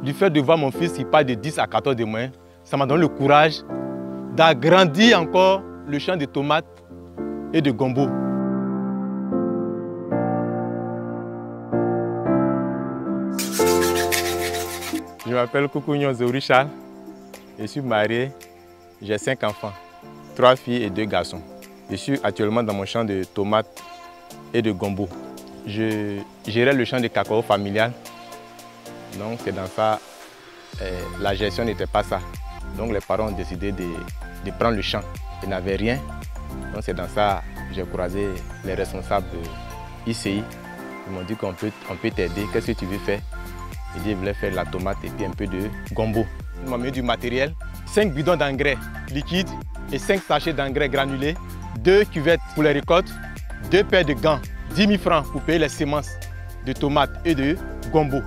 Du fait de voir mon fils qui part de 10 à 14 de moyenne, ça m'a donné le courage d'agrandir encore le champ de tomates et de gombo. Je m'appelle Koukounion Zéouri Charles, je suis marié, j'ai 5 enfants, 3 filles et 2 garçons. Je suis actuellement dans mon champ de tomates et de gombo. Je gérais le champ de cacao familial, donc c'est dans ça, la gestion n'était pas ça. Donc les parents ont décidé de prendre le champ, ils n'avaient rien. Donc c'est dans ça que j'ai croisé les responsables de ICI. Ils m'ont dit qu'on peut t'aider, qu'est-ce que tu veux faire? Ils dit qu'ils voulaient faire de la tomate et puis un peu de gombo. Ils m'ont mis du matériel, 5 bidons d'engrais liquides et 5 sachets d'engrais granulés, 2 cuvettes pour les récoltes, 2 paires de gants, 10 000 francs pour payer les semences de tomates et de gombo.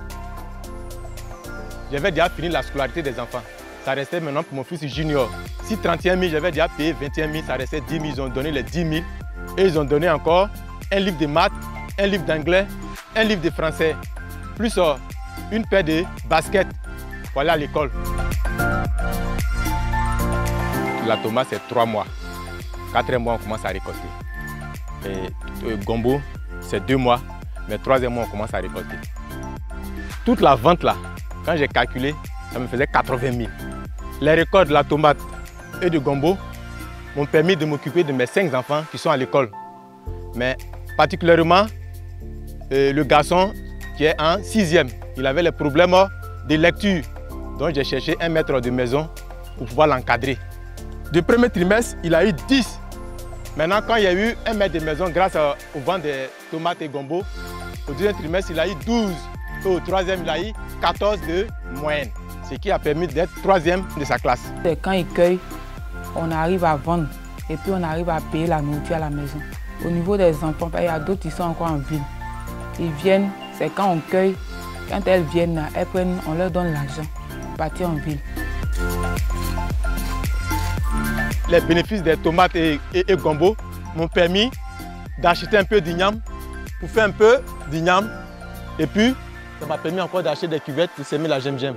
J'avais déjà fini la scolarité des enfants. Ça restait maintenant pour mon fils junior. Si 31 000, j'avais déjà payé 21 000, ça restait 10 000. Ils ont donné les 10 000 et ils ont donné encore un livre de maths, un livre d'anglais, un livre de français, plus une paire de baskets pour aller à l'école. La tomate, c'est 3 mois. 4e mois, on commence à récolter. Et gombo, c'est 2 mois, mais 3e mois, on commence à récolter. Toute la vente là, quand j'ai calculé, ça me faisait 80 000. Les récoltes de la tomate et de gombo m'ont permis de m'occuper de mes 5 enfants qui sont à l'école. Mais particulièrement, le garçon qui est en 6e, il avait les problèmes de lecture. Donc j'ai cherché un maître de maison pour pouvoir l'encadrer. Du premier trimestre, il a eu 10. Maintenant, quand il y a eu un maître de maison grâce au vent des tomates et gombo, au 2e trimestre, il a eu 12. Et au 3e, il a eu 14 de moyenne, ce qui a permis d'être 3e de sa classe. Quand il cueille, on arrive à vendre et puis on arrive à payer la nourriture à la maison. Au niveau des enfants, il y a d'autres qui sont encore en ville. Ils viennent, c'est quand on cueille, quand elles viennent, on leur donne l'argent pour partir en ville. Les bénéfices des tomates et gombo m'ont permis d'acheter un peu d'igname pour faire un peu d'igname. Et puis, ça m'a permis encore d'acheter des cuvettes pour s'aimer la gem-gem.